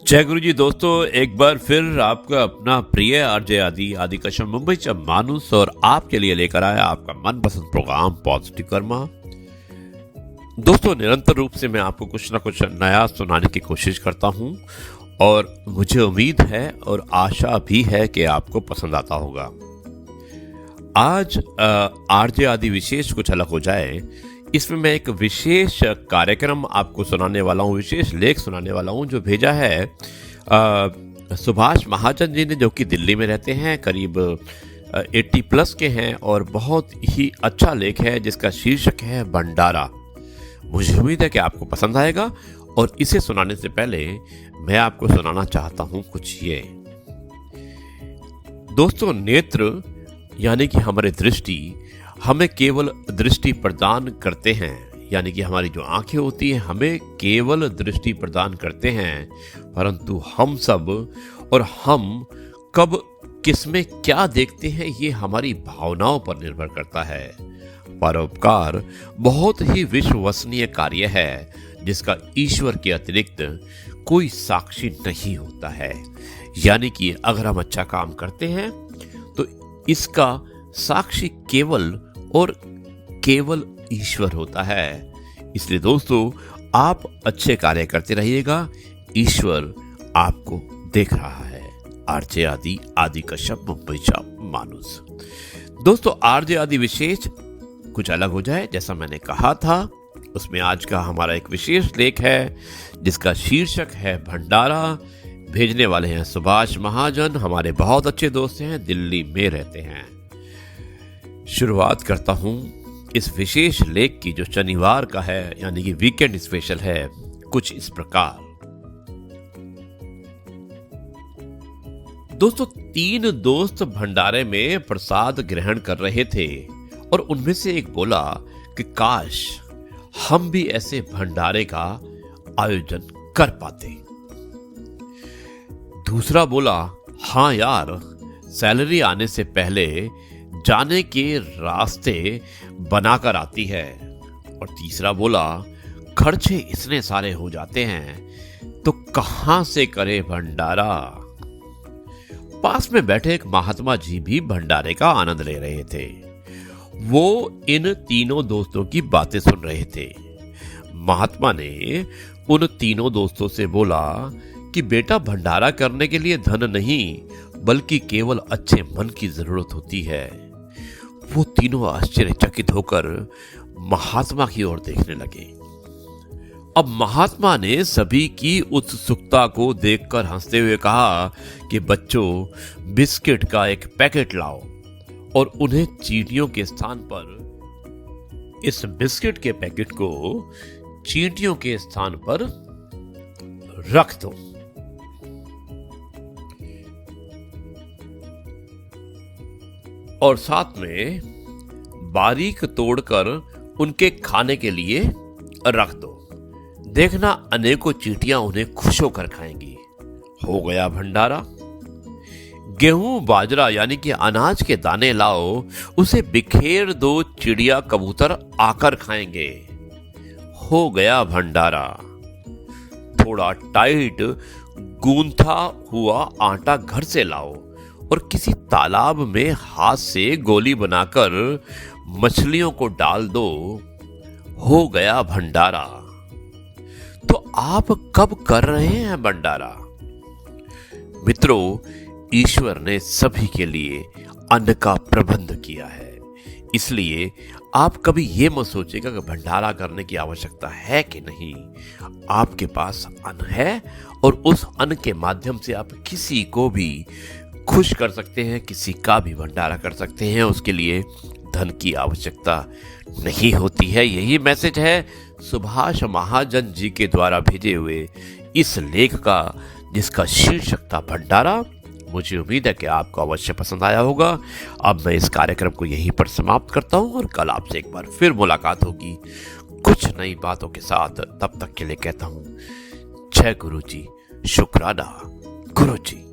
जय गुरु जी दोस्तों, एक बार फिर आपका अपना प्रिय आरजे आदि कश्यप मुंबई से मानुस और आपके लिए लेकर आया आपका मनपसंद प्रोग्राम पॉजिटिव कर्मा। दोस्तों, निरंतर रूप से मैं आपको कुछ ना कुछ नया सुनाने की कोशिश करता हूं और मुझे उम्मीद है और आशा भी है कि आपको पसंद आता होगा। आज आरजे आदि विशेष कुछ अलग हो जाए, इसमें मैं एक विशेष कार्यक्रम आपको सुनाने वाला हूँ, विशेष लेख सुनाने वाला हूँ जो भेजा है सुभाष महाजन जी ने, जो कि दिल्ली में रहते हैं, करीब 80 प्लस के हैं और बहुत ही अच्छा लेख है जिसका शीर्षक है भंडारा। मुझे उम्मीद है कि आपको पसंद आएगा और इसे सुनाने से पहले मैं आपको सुनाना चाहता हूँ कुछ ये। दोस्तों, नेत्र यानी कि हमारी दृष्टि हमें केवल दृष्टि प्रदान करते हैं, यानी कि हमारी जो आंखें होती हैं हमें केवल दृष्टि प्रदान करते हैं, परंतु हम सब और हम कब किसमें क्या देखते हैं ये हमारी भावनाओं पर निर्भर करता है। परोपकार बहुत ही विश्वसनीय कार्य है जिसका ईश्वर के अतिरिक्त कोई साक्षी नहीं होता है। यानी कि अगर हम अच्छा काम करते हैं तो इसका साक्षी केवल और केवल ईश्वर होता है। इसलिए दोस्तों, आप अच्छे कार्य करते रहिएगा, ईश्वर आपको देख रहा है। आरजे आदि कश्यप मुंबई से मानुस। दोस्तों, आरजे आदि विशेष कुछ अलग हो जाए, जैसा मैंने कहा था, उसमें आज का हमारा एक विशेष लेख है जिसका शीर्षक है भंडारा। भेजने वाले हैं सुभाष महाजन, हमारे बहुत अच्छे दोस्त हैं, दिल्ली में रहते हैं। शुरुआत करता हूं इस विशेष लेख की जो शनिवार का है, यानी कि वीकेंड स्पेशल है, कुछ इस प्रकार। दोस्तों, 3 दोस्त भंडारे में प्रसाद ग्रहण कर रहे थे और उनमें से एक बोला कि काश हम भी ऐसे भंडारे का आयोजन कर पाते। दूसरा बोला, हाँ यार, सैलरी आने से पहले जाने के रास्ते बनाकर आती है। और तीसरा बोला, खर्चे इतने सारे हो जाते हैं तो कहां से करे भंडारा। पास में बैठे एक महात्मा जी भी भंडारे का आनंद ले रहे थे। वो इन तीनों दोस्तों की बातें सुन रहे थे। महात्मा ने उन तीनों दोस्तों से बोला कि बेटा, भंडारा करने के लिए धन नहीं बल्कि केवल अच्छे मन की जरूरत होती है। वो तीनों आश्चर्यचकित होकर महात्मा की ओर देखने लगे। अब महात्मा ने सभी की उत्सुकता को देखकर हंसते हुए कहा कि बच्चों, बिस्किट का एक पैकेट लाओ और उन्हें चींटियों के स्थान पर, इस बिस्किट के पैकेट को चींटियों के स्थान पर रख दो। और साथ में बारीक तोड़कर उनके खाने के लिए रख दो। देखना, अनेकों चींटियां उन्हें खुश होकर खाएंगी। हो गया भंडारा। गेहूं बाजरा यानी कि अनाज के दाने लाओ, उसे बिखेर दो, चिड़िया कबूतर आकर खाएंगे। हो गया भंडारा। थोड़ा टाइट गूंथा हुआ आटा घर से लाओ और किसी तालाब में हाथ से गोली बनाकर मछलियों को डाल दो। हो गया भंडारा। तो आप कब कर रहे हैं भंडारा? मित्रों, ईश्वर ने सभी के लिए अन्न का प्रबंध किया है, इसलिए आप कभी ये मत सोचिएगा कि भंडारा करने की आवश्यकता है कि नहीं। आपके पास अन्न है और उस अन्न के माध्यम से आप किसी को भी खुश कर सकते हैं, किसी का भी भंडारा कर सकते हैं। उसके लिए धन की आवश्यकता नहीं होती है। यही मैसेज है सुभाष महाजन जी के द्वारा भेजे हुए इस लेख का, जिसका शीर्षक था भंडारा। मुझे उम्मीद है कि आपको अवश्य पसंद आया होगा। अब मैं इस कार्यक्रम को यहीं पर समाप्त करता हूं और कल आपसे एक बार फिर मुलाकात होगी कुछ नई बातों के साथ। तब तक के लिए कहता हूं जय गुरु जी, शुक्राना गुरु जी।